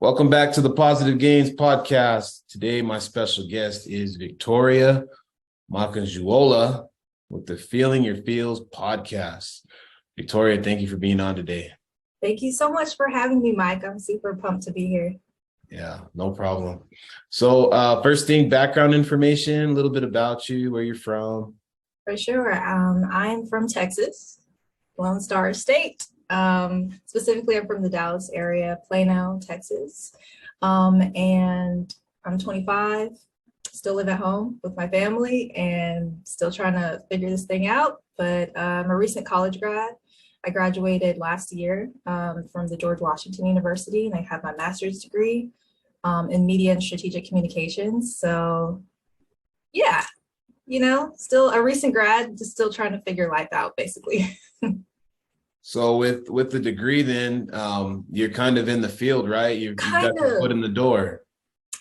Welcome back to the Positive Gains podcast. Today, my special guest is Victoria Makanjuola with the Feeling Your Feels podcast. Victoria, thank you for being on today. Thank you so much for having me, Mike. I'm super pumped to be here. Yeah, no problem. So first thing, background information, a little bit about you, where you're from. For sure. I'm from Texas, Lone Star State. Specifically, I'm from the Dallas area, Plano, Texas. And I'm 25, still live at home with my family and still trying to figure this thing out. But I'm a recent college grad. I graduated last year from the George Washington University, and I have my master's degree in media and strategic communications. So yeah, still a recent grad, just still trying to figure life out, basically. So with the degree, then you're kind of in the field, right? You've got your foot in the door.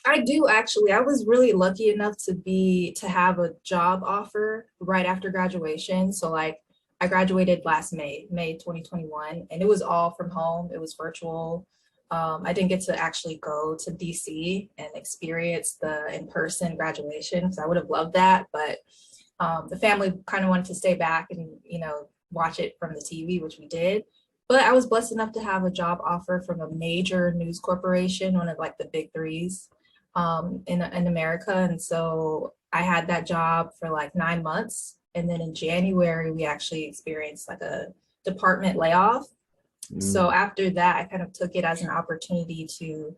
I do, actually. I was really lucky enough to have a job offer right after graduation. So I graduated last May 2021, and it was all from home. It was virtual. I didn't get to actually go to DC and experience the in-person graduation because I would have loved that, but the family kind of wanted to stay back and watch it from the TV, which we did. But I was blessed enough to have a job offer from a major news corporation, one of like the big threes in America, and so I had that job for like 9 months. And then in January, we actually experienced like a department layoff. So after that, I kind of took it as an opportunity to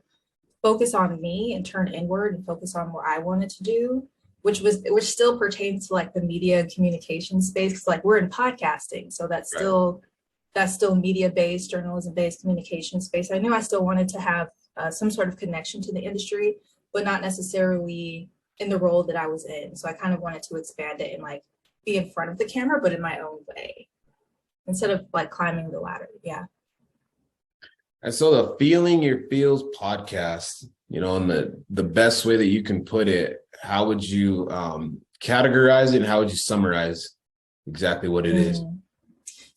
focus on me and turn inward and focus on what I wanted to do, which still pertains to like the media communication space. Cause like we're in podcasting. So that's still media-based, journalism-based communication space. I knew I still wanted to have some sort of connection to the industry, but not necessarily in the role that I was in. So I kind of wanted to expand it and like be in front of the camera, but in my own way, instead of like climbing the ladder. Yeah. And so the Feeling Your Feels podcast, in the best way that you can put it, how would you categorize it and how would you summarize exactly what it is?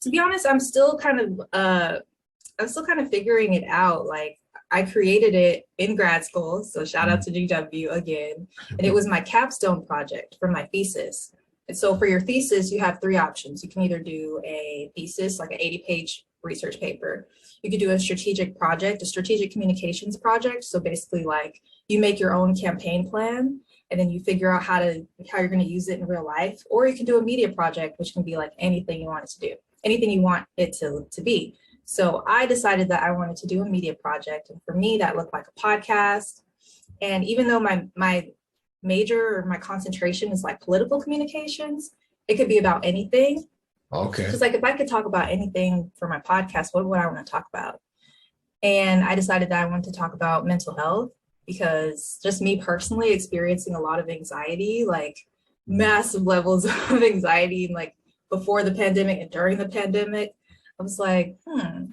To be honest, I'm still kind of figuring it out. Like I created it in grad school. So shout out to GW again. And it was my capstone project for my thesis. And so for your thesis, you have three options. You can either do a thesis, like an 80-page research paper. You could do a strategic project, a strategic communications project. So basically like you make your own campaign plan and then you figure out how you're going to use it in real life. Or you can do a media project, which can be like anything you want it to do, anything you want it to be. So I decided that I wanted to do a media project. And for me, that looked like a podcast. And even though my major or my concentration is like political communications, it could be about anything. Okay. Just like if I could talk about anything for my podcast, what would I want to talk about? And I decided that I wanted to talk about mental health because just me personally experiencing a lot of anxiety, like massive levels of anxiety, and like before the pandemic and during the pandemic, I was like,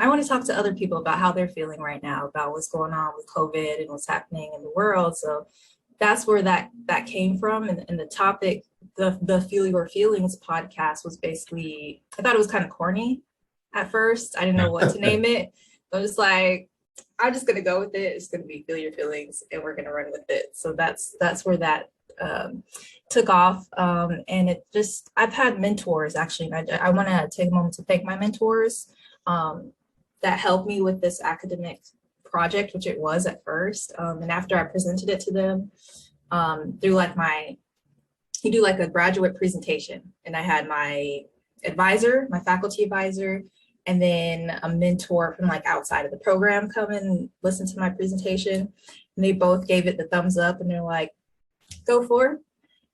I want to talk to other people about how they're feeling right now, about what's going on with COVID and what's happening in the world. So that's where that came from. And the topic, the Feel Your Feelings podcast was basically, I thought it was kind of corny at first. I didn't know what to name it. I was like, I'm just going to go with it. It's going to be Feel Your Feelings and we're going to run with it. So that's where that took off. And I've had mentors actually. And I want to take a moment to thank my mentors that helped me with this academic project, which it was at first. And after I presented it to them through you do like a graduate presentation. And I had my advisor, my faculty advisor, and then a mentor from like outside of the program come and listen to my presentation. And they both gave it the thumbs up and they're like, go for it.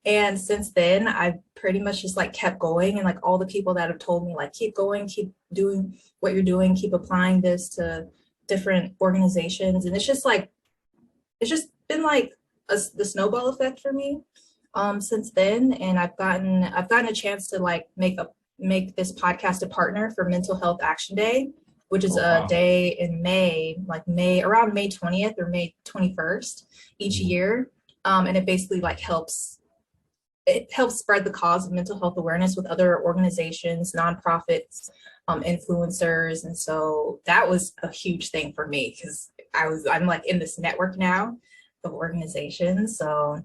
And since then, I've pretty much just like kept going. And like all the people that have told me like, keep going, keep doing what you're doing, keep applying this to different organizations. And it's just been like the snowball effect for me since then. And I've gotten a chance to like make this podcast a partner for Mental Health Action Day, which is a day in May, around May 20th or May 21st each year. And it basically like helps it helps spread the cause of mental health awareness with other organizations, nonprofits, influencers. And so that was a huge thing for me because I'm like in this network now of organizations. So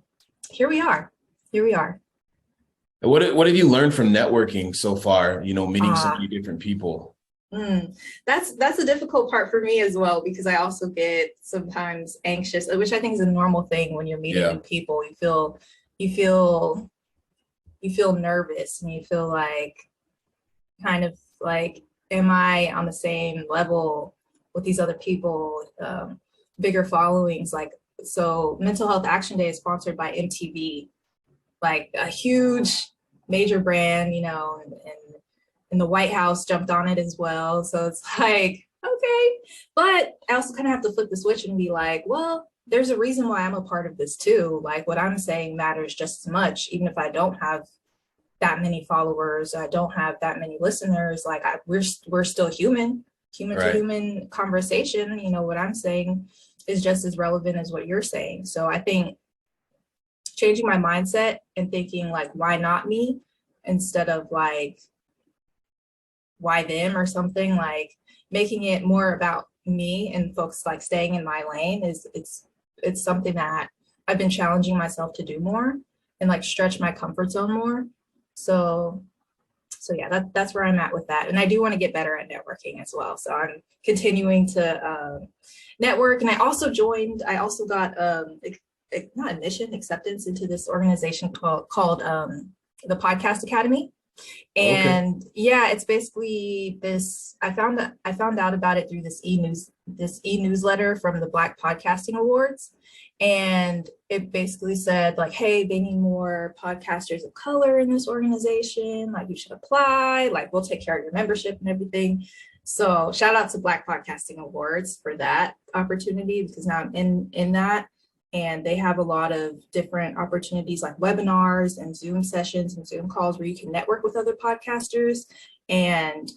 here we are. Here we are. What have you learned from networking so far? You know, meeting so Uh, many different people. that's a difficult part for me as well, because I also get sometimes anxious, which I think is a normal thing when you're meeting Yeah, new people. You feel you feel nervous and you feel like kind of like, am I on the same level with these other people, bigger followings? Like, so Mental Health Action Day is sponsored by MTV, like a huge major brand, and the White House jumped on it as well. So it's like, okay. But I also kind of have to flip the switch and be like, well, there's a reason why I'm a part of this too. Like what I'm saying matters just as much, even if I don't have that many followers, I don't have that many listeners. Like we're still human to right. human conversation. What I'm saying is just as relevant as what you're saying. So I think changing my mindset and thinking like, why not me, instead of like, why them or something, like making it more about me and folks like staying in my lane is it's something that I've been challenging myself to do more and like stretch my comfort zone more. So yeah, that's where I'm at with that. And I do want to get better at networking as well. So I'm continuing to network. And I also got not admission, acceptance into this organization called the Podcast Academy. Okay. And yeah, it's basically this. I found out about it through this e-newsletter from the Black Podcasting Awards. And it basically said like, hey, they need more podcasters of color in this organization. Like you should apply, like we'll take care of your membership and everything. So shout out to Black Podcasting Awards for that opportunity, because now I'm in that. And they have a lot of different opportunities like webinars and Zoom sessions and Zoom calls where you can network with other podcasters and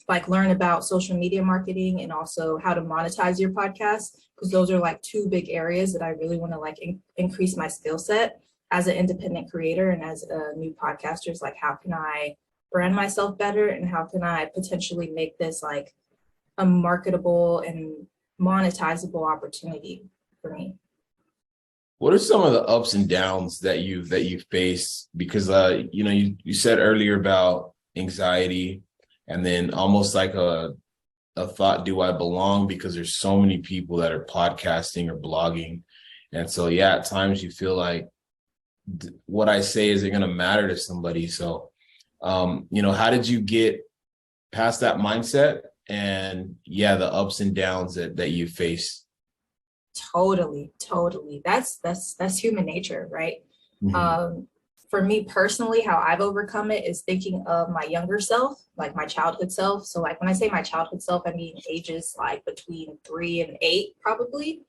like learn about social media marketing and also how to monetize your podcast, because those are like two big areas that I really want to like increase my skill set as an independent creator and as a new podcaster. Is like, how can I brand myself better and how can I potentially make this like a marketable and monetizable opportunity for me. What are some of the ups and downs that you've faced? Because you know, you said earlier about anxiety and then almost like a thought, do I belong? Because there's so many people that are podcasting or blogging. And so yeah, at times you feel like what I say isn't going to matter to somebody. So you know, how did you get past that mindset and yeah, the ups and downs that you face? Totally. That's human nature, right? Mhm. Um, for me personally, how I've overcome it is thinking of my younger self, like my childhood self. So like when I say my childhood self, I mean ages like between 3 and 8, probably,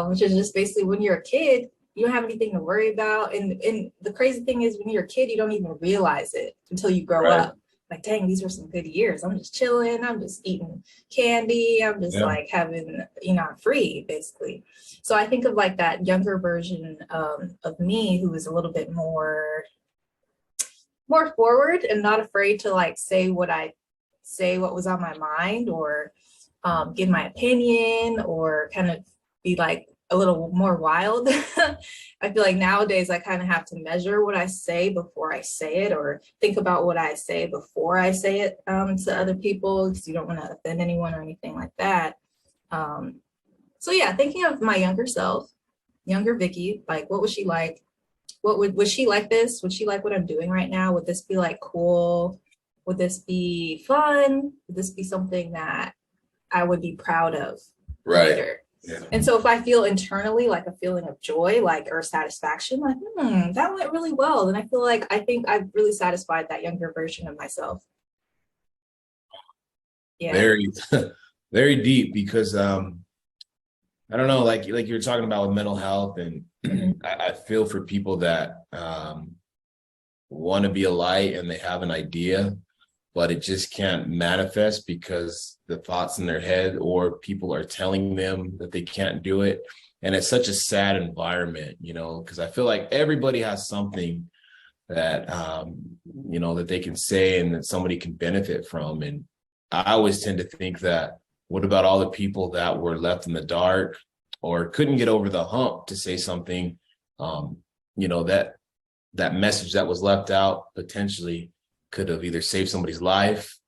which is just basically when you're a kid, you don't have anything to worry about. And the crazy thing is when you're a kid, you don't even realize it until you grow Right. up. Like, dang, these were some good years. I'm just chilling. I'm just eating candy. I'm just Yeah. like having, I'm free basically. So I think of like that younger version of me who was a little bit more forward and not afraid to like say what was on my mind, or give my opinion, or kind of be like a little more wild. I feel like nowadays I kind of have to measure what I say before I say it, or think about what I say before I say it to other people, because you don't want to offend anyone or anything like that. So yeah, thinking of my younger self, younger Vicky, like what was she like? Was she like this? Would she like what I'm doing right now? Would this be like cool? Would this be fun? Would this be something that I would be proud of Right. later? Yeah. And so if I feel internally like a feeling of joy, like, or satisfaction, like, that went really well, then I think I've really satisfied that younger version of myself. Yeah. Very, very deep because I don't know, like you were talking about with mental health, and Mhm. I feel for people that want to be a light and they have an idea, but it just can't manifest because the thoughts in their head or people are telling them that they can't do it. And it's such a sad environment, you know, because I feel like everybody has something that, you know, that they can say and that somebody can benefit from. And I always tend to think that, what about all the people that were left in the dark or couldn't get over the hump to say something? You know, that message that was left out potentially could have either saved somebody's life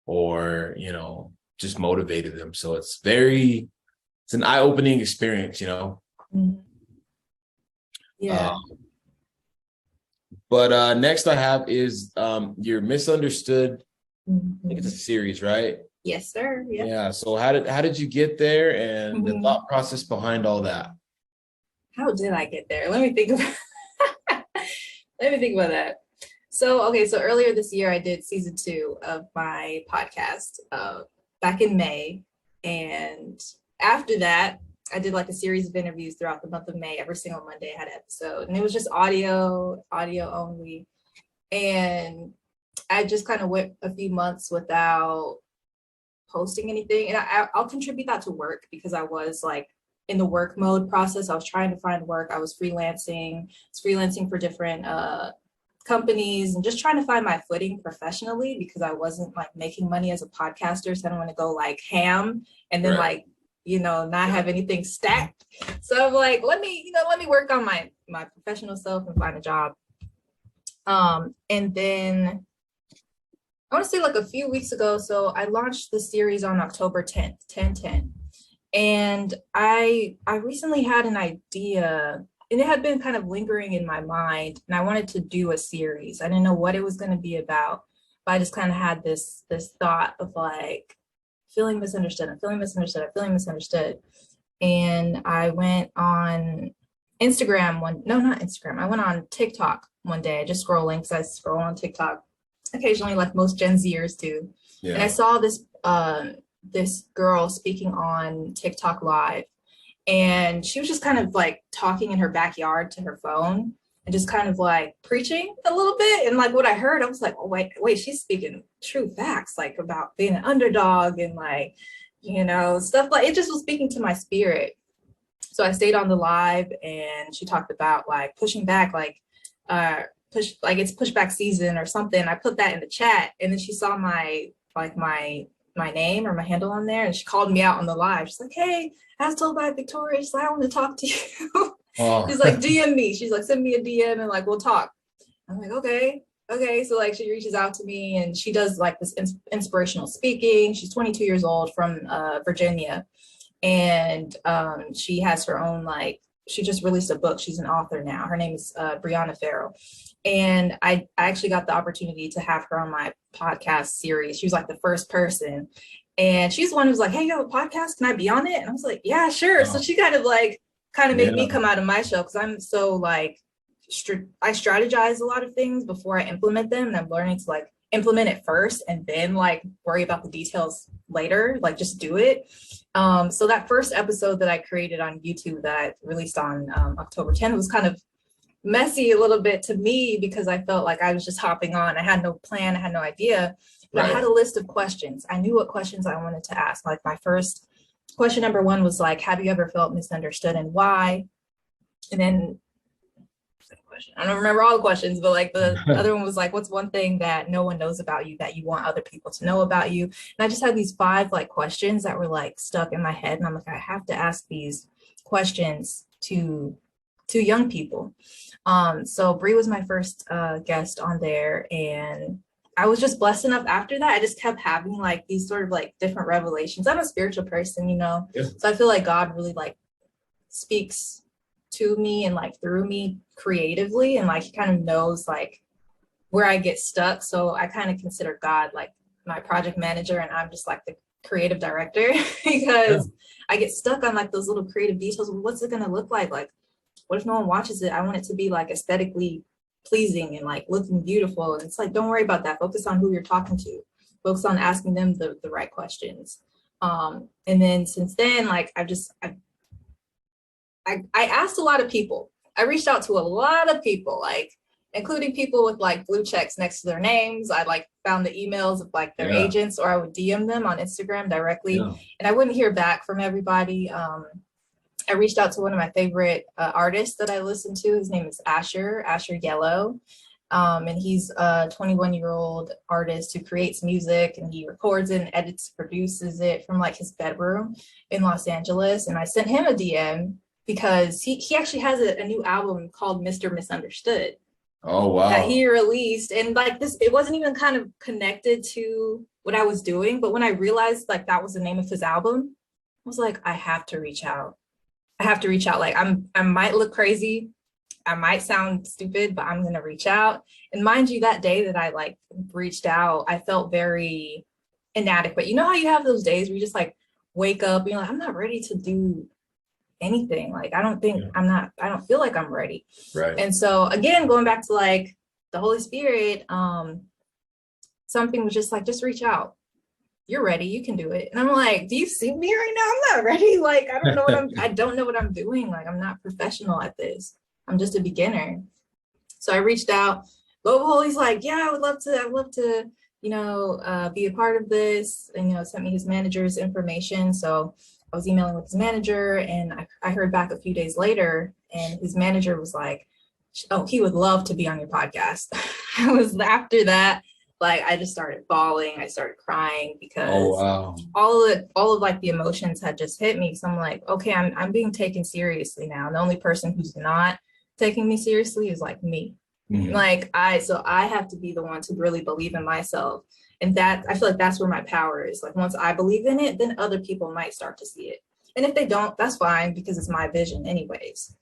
or, you know, just motivated them. So it's an eye-opening experience, you know. Mhm. Yeah. But next I have is your misunderstood. I think it's a Mhm. series, right? Yes, sir. Yep. Yeah. So how did you get there and the Mhm. thought process behind all that? How did I get there? Let me think about let me think about that. So, okay, so earlier this year I did season 2 of my podcast back in May. And after that, I did like a series of interviews throughout the month of May. Every single Monday I had an episode. And it was just audio only. And I just kind of went a few months without posting anything. And I'll contribute that to work because I was like in the work mode process. I was trying to find work. I was freelancing for different companies and just trying to find my footing professionally because I wasn't like making money as a podcaster. So I don't want to go like ham and then Right. like, you know, not have anything stacked. So I'm like, let me work on my professional self and find a job. And then I want to say like a few weeks ago, so I launched the series on October 10th, 10/10. And I recently had an idea and it had been kind of lingering in my mind and I wanted to do a series. I didn't know what it was going to be about, but I just kind of had this thought of like feeling misunderstood, I'm feeling misunderstood, I'm feeling misunderstood. And I went on not Instagram. I went on TikTok one day, just scrolling because I scroll on TikTok occasionally like most Gen Zers do. And I Yeah. saw this girl speaking on TikTok live and she was just kind of like talking in her backyard to her phone and just kind of like preaching a little bit. And like what I heard, I was like, oh, wait, she's speaking true facts, like about being an underdog and like, you know, stuff like it just was speaking to my spirit. So I stayed on the live and she talked about like pushing back, like it's pushback season or something. I put that in the chat and then she saw my name or my handle on there and she called me out on the live. She's like, hey, I was told by Victoria, she's like, I want to talk to you. Oh, She's like, DM me. She's like, send me a DM and like we'll talk. I'm like, okay. So like she reaches out to me and she does like this inspirational speaking. She's 22 years old from Virginia. And she has her own like she just released a book. She's an author now. Her name is Brianna Farrell. And I actually got the opportunity to have her on my podcast series. She was like the first person. And she's the one who's like, hey, you have a podcast? Can I be on it? And I was like, yeah, sure. So wow. she kind of made me Yeah. come out of my shell because I'm so like, I strategize a lot of things before I implement them. And I'm learning to like implement it first and then like worry about the details later, like just do it. So that first episode that I created on YouTube that I released on October 10th was kind of messy a little bit to me because I felt like I was just hopping on. I had no plan, I had no idea, but I Right. had a list of questions. I knew what questions I wanted to ask. Like my first question number 1 was like, have you ever felt misunderstood and why? And then I don't remember all the questions, but like the other one was like, what's one thing that no one knows about you that you want other people to know about you? And I just had these 5 like questions that were like stuck in my head. And I'm like, I have to ask these questions to young people. So Bree was my first guest on there. And I was just blessed enough after that. I just kept having like these sort of like different revelations. I'm a spiritual person, you know, Yeah. so I feel like God really like speaks to me and like through me creatively and like he kind of knows like where I get stuck. So I kind of consider God like my project manager and I'm just like the creative director Yeah. because I get stuck on like those little creative details. What's it going to look like? Like, what if no one watches it? I want it to be like aesthetically pleasing and like looking beautiful. And it's like, don't worry about that. Focus on who you're talking to. Focus on asking them the right questions. And then since then, like I asked a lot of people. I reached out to a lot of people, like including people with like blue checks next to their names. I like found the emails of like their Yeah. agents or I would DM them on Instagram directly Yeah. and I wouldn't hear back from everybody. I reached out to one of my favorite artists that I listen to. His name is Asher Yellow. And he's a 21-year-old artist who creates music, and he records it and edits, produces it from like his bedroom in Los Angeles. And I sent him a DM because he actually has a new album called Mr. Misunderstood. Oh, wow. That he released. And like this, it wasn't even kind of connected to what I was doing. But when I realized like that was the name of his album, I was like, I have to reach out. I have to reach out. Like I might look crazy. I might sound stupid, but I'm going to reach out. And mind you, that day that I like reached out, I felt very inadequate. You know how you have those days where you just like wake up and you're like, I'm not ready to do anything. Like, I don't feel like I'm ready. Right. And so again, going back to like the Holy Spirit, something was just like, just reach out. You're ready. You can do it. And I'm like, do you see me right now? I'm not ready. Like, I don't know what I'm doing. Like, I'm not professional at this. I'm just a beginner. So I reached out. Holy's like, yeah, I'd love to, be a part of this. And, sent me his manager's information. So I was emailing with his manager, and I heard back a few days later, and his manager was like, oh, he would love to be on your podcast. I was after that, like, I just started bawling. I started crying because all of like the emotions had just hit me. So I'm like, okay, I'm being taken seriously now. And the only person who's not taking me seriously is like me. Mm-hmm. Like so I have to be the one to really believe in myself. And that, I feel like that's where my power is. Like once I believe in it, then other people might start to see it. And if they don't, that's fine, because it's my vision anyways.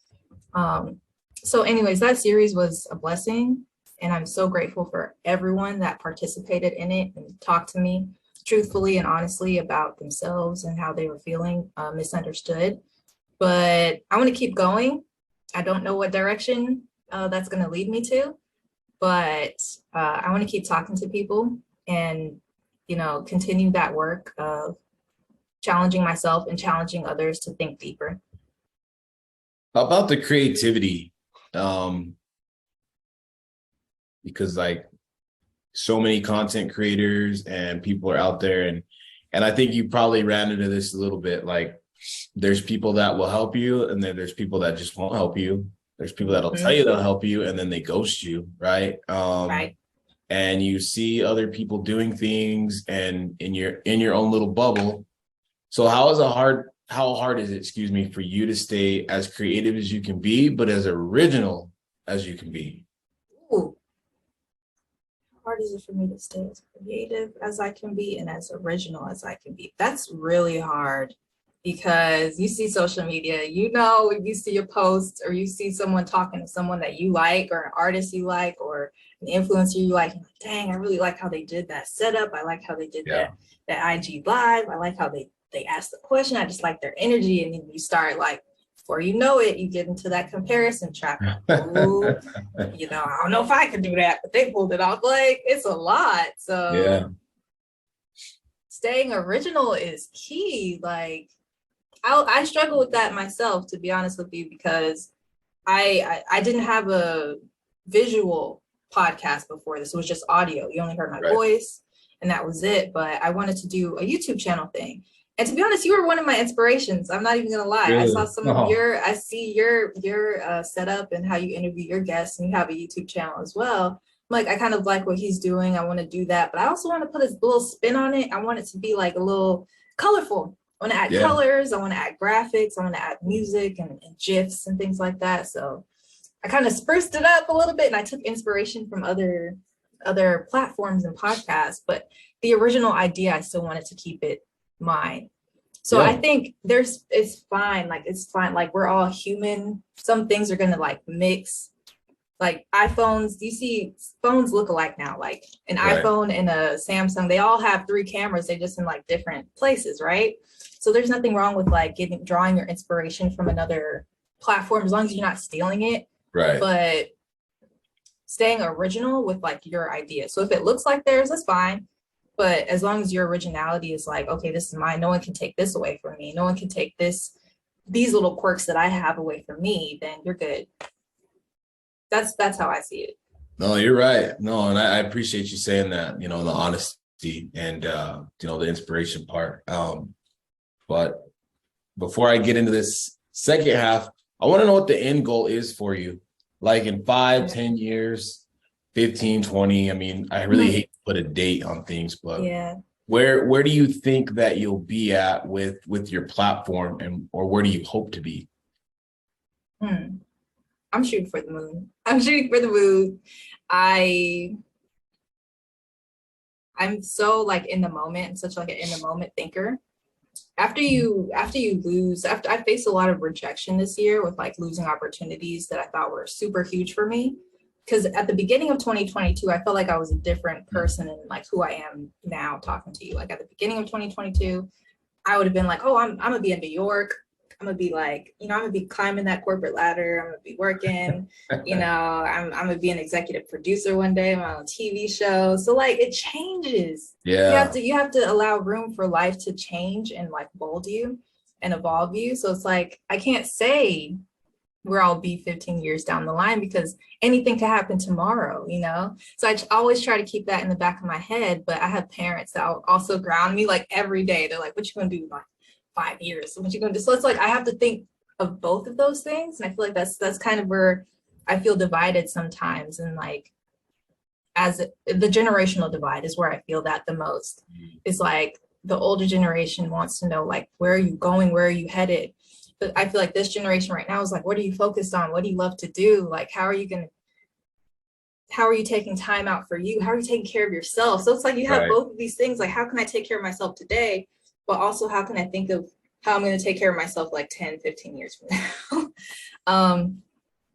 So anyways, that series was a blessing. And I'm so grateful for everyone that participated in it and talked to me truthfully and honestly about themselves and how they were feeling misunderstood. But I want to keep going. I don't know what direction that's going to lead me to, but I want to keep talking to people and, continue that work of challenging myself and challenging others to think deeper. How about the creativity? Because like so many content creators and people are out there, and I think you probably ran into this a little bit. Like there's people that will help you, and then there's people that just won't help you. There's people that'll tell you they'll help you, and then they ghost you, right? Right. And you see other people doing things, and in your own little bubble. So how hard is it, for you to stay as creative as you can be, but as original as you can be? Ooh. How hard is it for me to stay as creative as I can be and as original as I can be? That's really hard, because you see social media, if you see a post or you see someone talking to someone that you like, or an artist you like, or an influencer you like, and like, dang, I really like how they did that setup. I like how they did that IG live. I like how they asked the question. I just like their energy. And then you start like, before you know it, you get into that comparison trap. Ooh, I don't know if I could do that, but they pulled it off. Like, it's a lot. So staying original is key. Like, I struggle with that myself, to be honest with you, because I didn't have a visual podcast before this. It was just audio. You only heard my voice, and that was it. But I wanted to do a YouTube channel thing. And to be honest, you were one of my inspirations. I'm not even gonna lie. Really? I saw some of your setup and how you interview your guests, and you have a YouTube channel as well. Like, I kind of like what he's doing. I want to do that, but I also want to put a little spin on it. I want it to be like a little colorful. I want to add colors. I want to add graphics. I want to add music and GIFs and things like that. So I kind of spruced it up a little bit, and I took inspiration from other platforms and podcasts. But the original idea, I still wanted to keep it mine. So I think it's fine. Like, it's fine. Like, we're all human. Some things are gonna like mix. Like iPhones, you see phones look alike now. Like an iPhone and a Samsung, they all have 3 cameras. They just in like different places, right? So there's nothing wrong with like drawing your inspiration from another platform, as long as you're not stealing it. Right. But staying original with like your idea. So if it looks like theirs, that's fine. But as long as your originality is like, okay, this is mine. No one can take this away from me. No one can take these little quirks that I have away from me. Then you're good. That's how I see it. No, you're right. No, and I appreciate you saying that. The honesty and the inspiration part. But before I get into this second half, I want to know what the end goal is for you. Like in 5, Yeah. 10 years, 15, 20. I mean, I really hate to put a date on things, but Yeah. where do you think that you'll be at with your platform, and or where do you hope to be? Hmm. I'm shooting for the moon. I'm shooting for the moon. I I'm so like in the moment, I'm such like an in the moment thinker. After I faced a lot of rejection this year with like losing opportunities that I thought were super huge for me. Because at the beginning of 2022, I felt like I was a different person and like who I am now talking to you. Like at the beginning of 2022, I would have been like, oh, I'm gonna be in New York. I'm gonna be like, I'm gonna be climbing that corporate ladder. I'm gonna be working. I'm gonna be an executive producer one day. I'm on a TV show. So like, it changes. Yeah, You have to allow room for life to change and like mold you and evolve you. So it's like I can't say where I'll be 15 years down the line because anything could happen tomorrow. So I always try to keep that in the back of my head. But I have parents that also ground me like every day. They're like, what you gonna do in like 5 years? What you gonna do? So it's like I have to think of both of those things. And I feel like that's kind of where I feel divided sometimes. And like the generational divide is where I feel that the most. It's like the older generation wants to know like where are you going, where are you headed? But I feel like this generation right now is like, what are you focused on? What do you love to do? Like, how are you taking time out for you? How are you taking care of yourself? So it's like you have right. both of these things. Like, how can I take care of myself today? But also, how can I think of how I'm going to take care of myself like 10, 15 years from now?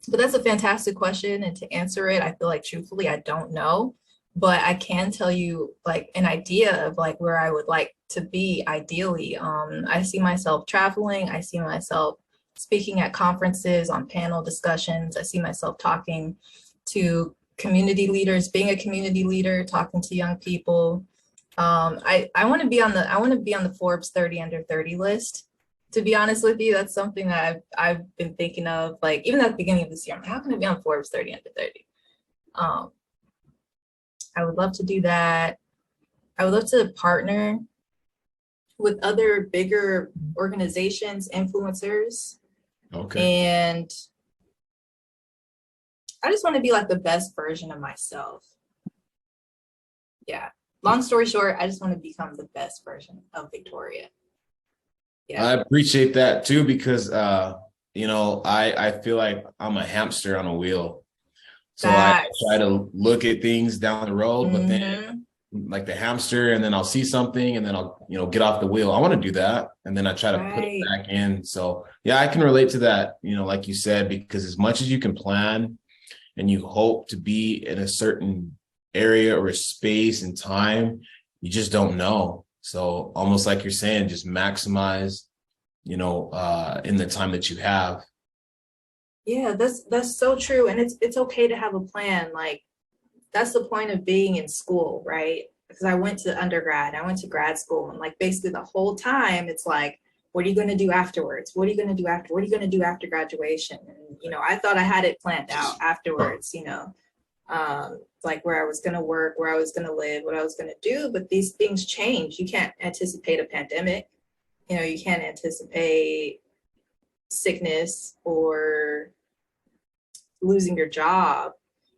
But that's a fantastic question. And to answer it, I feel like truthfully, I don't know. But I can tell you like an idea of like where I would like to be ideally. I see myself traveling. I see myself speaking at conferences on panel discussions. I see myself talking to community leaders, being a community leader, talking to young people. I want to be on the Forbes 30 under 30 list. To be honest with you, that's something that I've been thinking of, like even at the beginning of this year. I'm like, how can I be on Forbes 30 under 30? Um, I would love to do that. I would love to partner with other bigger organizations, influencers, Okay. and I just want to be like the best version of myself. Yeah. Long story short, I just want to become the best version of Victoria. I Yeah. appreciate that too, because I feel like I'm a hamster on a wheel. So I try Facts. to look at things down the road, but then Mm-hmm. like the hamster, and then I'll see something and then I'll, get off the wheel. I want to do that. And then I try to put it Right. back in. So yeah, I can relate to that, like you said, because as much as you can plan and you hope to be in a certain area or a space and time, you just don't know. So almost like you're saying, just maximize, in the time that you have. Yeah, that's so true. And it's okay to have a plan. Like that's the point of being in school, right? Because I went to undergrad, I went to grad school, and like basically the whole time it's like, what are you going to do afterwards? What are you going to do after? What are you going to do after graduation? And I thought I had it planned out afterwards. Like where I was going to work, where I was going to live, what I was going to do. But these things change. You can't anticipate a pandemic. You can't anticipate sickness or losing your job,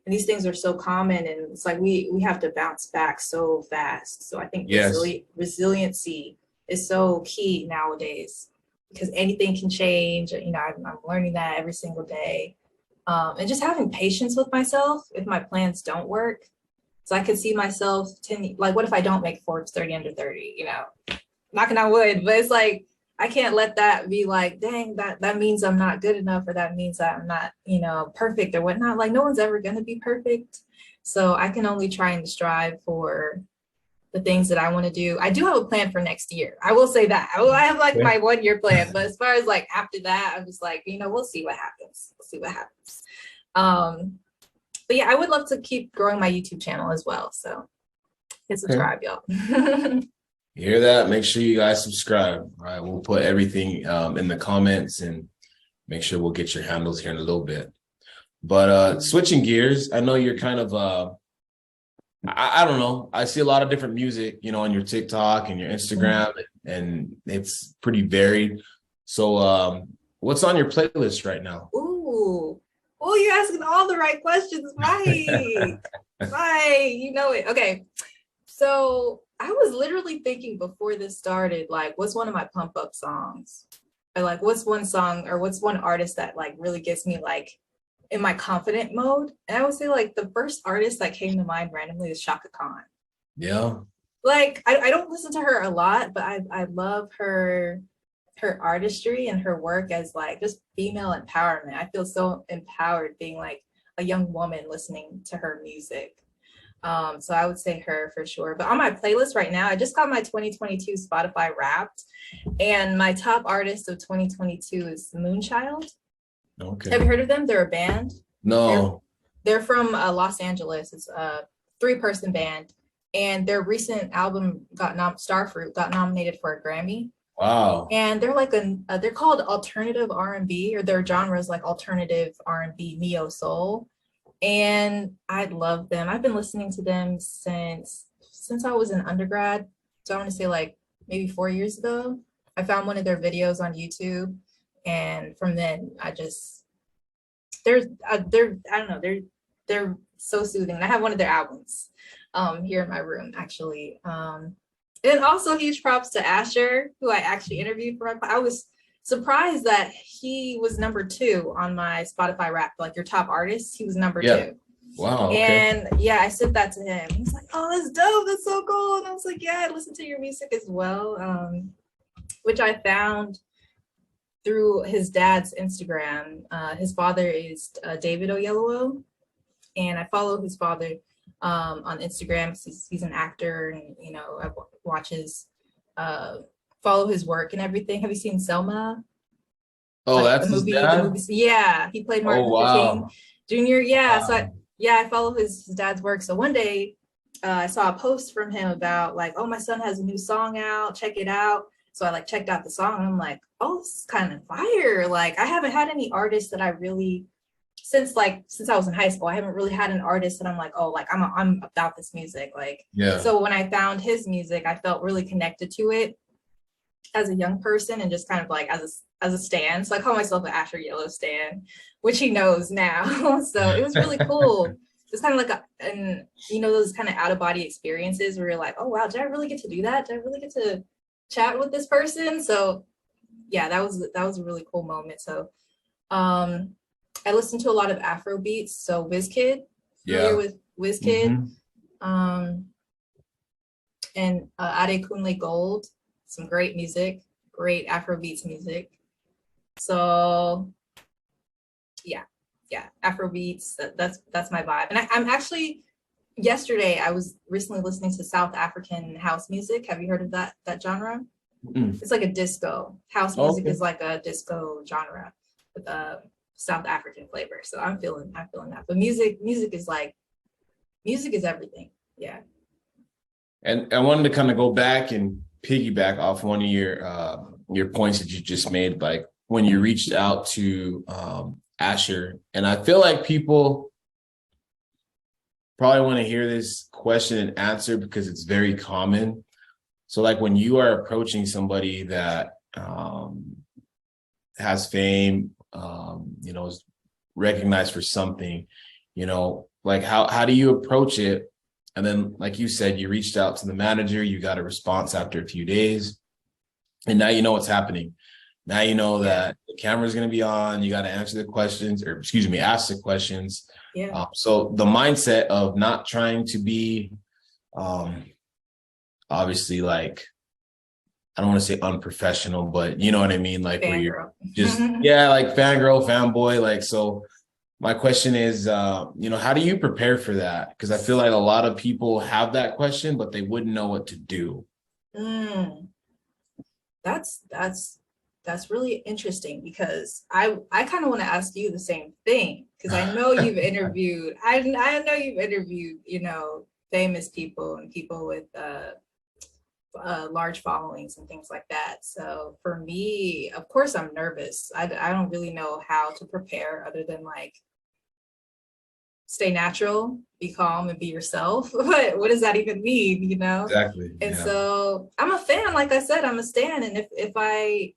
and these things are so common, and it's like we have to bounce back so fast. So I think Yes. resiliency is so key nowadays because anything can change. I'm learning that every single day, and just having patience with myself if my plans don't work. So I could see myself like, what if I don't make Forbes 30 under 30? Knocking on wood, but it's like I can't let that be like, dang, that means I'm not good enough, or that means that I'm not, perfect or whatnot. Like no one's ever gonna be perfect. So I can only try and strive for the things that I want to do. I do have a plan for next year. I will say that. I have like Yeah. my 1 year plan, but as far as like after that, I'm just like, we'll see what happens. We'll see what happens. But yeah, I would love to keep growing my YouTube channel as well. So hit Okay. subscribe, y'all. You hear that? Make sure you guys subscribe. All right. We'll put everything in the comments, and make sure we'll get your handles here in a little bit. But switching gears, I know you're kind of I don't know. I see a lot of different music, on your TikTok and your Instagram, and it's pretty varied. So What's on your playlist right now? Ooh. Oh, you're asking all the right questions. Right. Right. You know it. Okay. So I was literally thinking before this started, like, what's one of my pump up songs? Or like, what's one song or what's one artist that like really gets me like in my confident mode? And I would say like the first artist that came to mind randomly is Shaka Khan. Yeah. Like I don't listen to her a lot, but I love her artistry and her work as like just female empowerment. I feel so empowered being like a young woman listening to her music. So I would say her for sure. But on my playlist right now, I just got my 2022 Spotify Wrapped, and my top artist of 2022 is Moonchild. Okay. Have you heard of them? They're a band. No. They're from Los Angeles. It's a 3-person band, and their recent album Starfruit got nominated for a Grammy. Wow. And they're like they're called alternative R&B, or their genre is like alternative R&B, neo soul. And I love them. I've been listening to them since I was in undergrad. So I want to say like maybe 4 years ago. I found one of their videos on YouTube, and from then I just they're I don't know, they're so soothing. I have one of their albums here in my room actually. And also huge props to Asher, who I actually interviewed for I was surprised that he was number 2 on my Spotify Wrapped, like your top artist. He was number 2. Wow. Okay. And yeah, I said that to him. He's like, "Oh, that's dope. That's so cool." And I was like, "Yeah, I listen to your music as well," which I found through his dad's Instagram. His father is David Oyelowo, and I follow his father on Instagram. He's an actor, and you know, I watch his follow his work and everything. Have you seen Selma? Oh, Like that's his dad? the movie. Yeah, he played Martin Oh, Luther King wow. Jr. Yeah, so Wow. I follow his dad's work. So one day I saw a post from him about like, oh, my son has a new song out, check it out. So I like checked out the song, and I'm like, oh, this is kind of fire. Like I haven't had any artists that I really since I was in high school, I haven't really had an artist that I'm like, oh, like I'm about this music. Like, Yeah. so when I found his music, I felt really connected to it as a young person, and just kind of like as a stan. So I call myself an Asher Yellow stan, which he knows now. So it was really cool. It's kind of like and you know, those kind of out of body experiences where you're like, oh wow, did I really get to do that? Did I really get to chat with this person? So yeah, that was a really cool moment. So I listen to a lot of Afro beats. So Wizkid, familiar with Wizkid, and Adekunle Gold, some great music, great Afro beats music. So yeah, Afro beats. That's my vibe. And I'm actually yesterday I was recently listening to South African house music. Have you heard of that genre? It's like a disco. House music is like a disco genre with a South African flavor. So I'm feeling that. But music is everything. Yeah. And I wanted to kind of go back and piggyback off one of your points that you just made, like when you reached out to Asher. And I feel like people probably want to hear this question and answer because it's very common. So like when you are approaching somebody that has fame, you know, is recognized for something, you know, like how do you approach it? And then, like you said, you reached out to the manager, you got a response after a few days, and now you know what's happening. Now you know that the camera's going to be on, you got to answer the questions, or excuse me, ask the questions. Yeah. So the mindset of not trying to be obviously, like, I don't want to say unprofessional, but you know what I mean? Like where you're just, like fangirl, fanboy. Like, so my question is, you know, how do you prepare for that? Because I feel like a lot of people have that question, but they wouldn't know what to do. That's really interesting, because I kind of want to ask you the same thing, because I know you've interviewed, I know you've interviewed, you know, famous people and people with large followings and things like that. So for me, of course, I'm nervous. I don't really know how to prepare other than like stay natural, be calm, and be yourself. What does that even mean, you know? Exactly. And so I'm a fan. Like I said, I'm a stan. And if I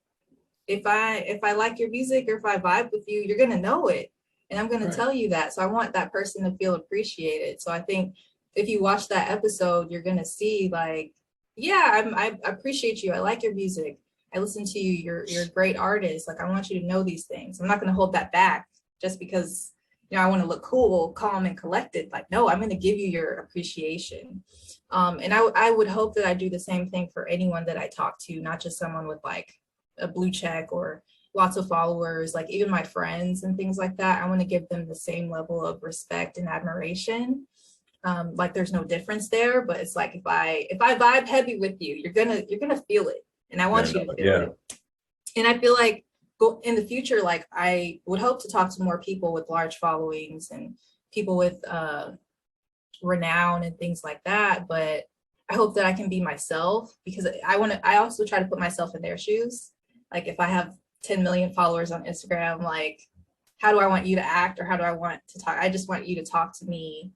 if I like your music or if I vibe with you, you're gonna know it. And I'm gonna tell you that. So I want that person to feel appreciated. So I think if you watch that episode, you're gonna see like, yeah, I appreciate you. I like your music. I listen to you. You're a great artist. Like I want you to know these things. I'm not gonna hold that back just because I want to look cool, calm, and collected. Like, no, I'm gonna give you your appreciation. And I would hope that I do the same thing for anyone that I talk to, not just someone with like a blue check or lots of followers, like even my friends and things like that. I want to give them the same level of respect and admiration. Like there's no difference there, but it's like if I vibe heavy with you, you're gonna feel it, and I want you to feel it. And I feel like in the future, like I would hope to talk to more people with large followings and people with renown and things like that. But I hope that I can be myself, because I also try to put myself in their shoes. Like if I have 10 million followers on Instagram, like how do I want you to act, or how do I want to talk? I just want you to talk to me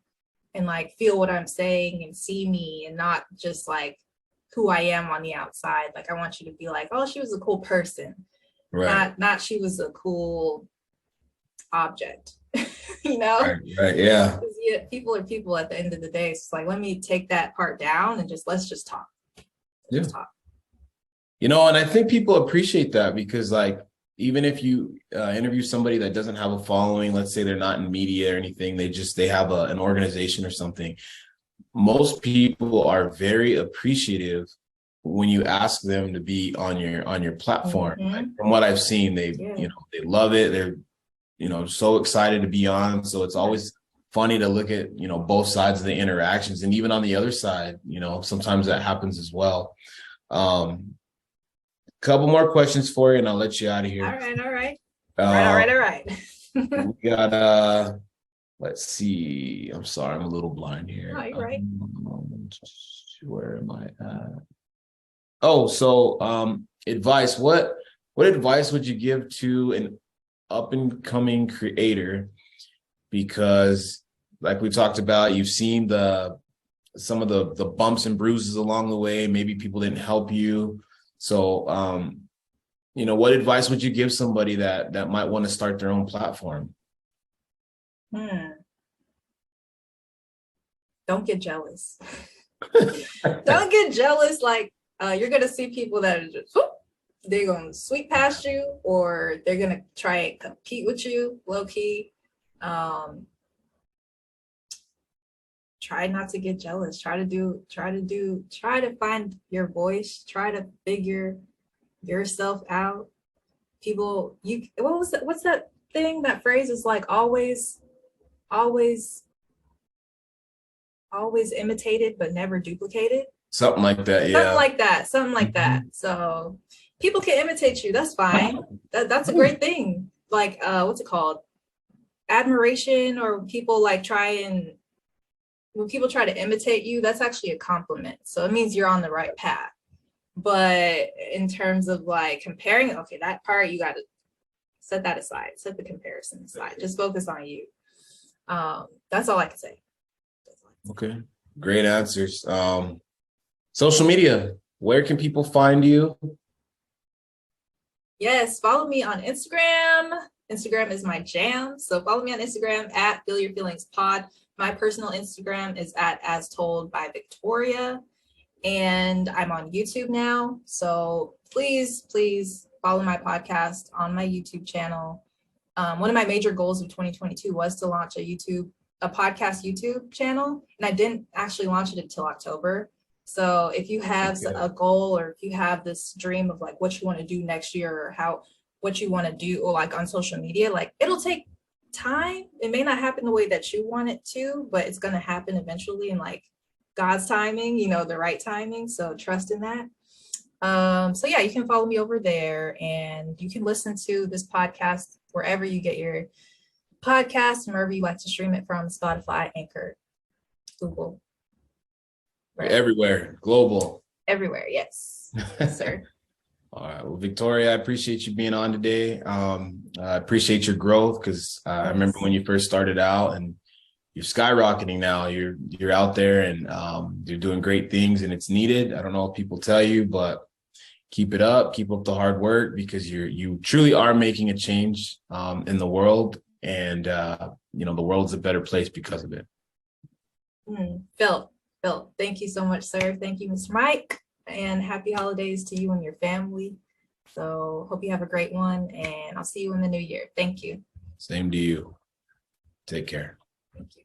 and like feel what I'm saying and see me, and not just like who I am on the outside. Like I want you to be like, oh, she was a cool person. Right. Not she was a cool object. You know? Right. Yeah. Yeah, people are people at the end of the day. It's like, let me take that part down and let's just talk. Let's talk. And I think people appreciate that, because like, even if you interview somebody that doesn't have a following, let's say they're not in media or anything, they have an organization or something. Most people are very appreciative when you ask them to be on your platform. Mm-hmm. Like, from what I've seen, they love it. They're so excited to be on. So it's always funny to look at both sides of the interactions, and even on the other side, sometimes that happens as well. Couple more questions for you, and I'll let you out of here. All right. We got let's see. I'm sorry, I'm a little blind here. Oh, you're right. Where am I at? Oh, so advice. What advice would you give to an up and coming creator? Because like we talked about, you've seen some of the bumps and bruises along the way. Maybe people didn't help you. So, what advice would you give somebody that might want to start their own platform? Don't get jealous. Don't get jealous. Like, you're going to see people that are just, they're going to sweep past you, or they're going to try and compete with you low key. Try not to get jealous. Try to find your voice. Try to figure yourself out. People, what's that thing? That phrase is like always imitated but never duplicated. Something like that, yeah. Something like that. So people can imitate you. That's fine. That's a great thing. Like, what's it called? Admiration, or people like when people try to imitate you, that's actually a compliment. So it means you're on the right path. But in terms of like comparing, okay, that part, you got to set that aside, set the comparison aside, just focus on you. That's all I can say. Okay, great answers. Social media, where can people find you? Yes, follow me on Instagram. Instagram is my jam. So follow me on Instagram at feelyourfeelingzpod. My personal Instagram is at As Told by Victoria. And I'm on YouTube now. So please follow my podcast on my YouTube channel. One of my major goals of 2022 was to launch a podcast YouTube channel. And I didn't actually launch it until October. So if you have a goal, or if you have this dream of like what you want to do next year, or what you want to do, or like on social media, like it'll take time. It may not happen the way that you want it to, but it's going to happen eventually in like God's timing, the right timing. So trust in that. So yeah, you can follow me over there, and you can listen to this podcast wherever you get your podcast, and wherever you like to stream it from: Spotify, Anchor, Google. Right. Everywhere, global. Everywhere, yes. Yes, sir. All right. Well, Victoria, I appreciate you being on today. I appreciate your growth, because I remember when you first started out, and you're skyrocketing now. You're out there, and you're doing great things, and it's needed. I don't know what people tell you, but keep it up, keep up the hard work, because you truly are making a change in the world, and the world's a better place because of it. Phil, thank you so much, sir. Thank you, Mr. Mike, and happy holidays to you and your family. So hope you have a great one, and I'll see you in the new year. Thank you. Same to you. Take care. Thank you.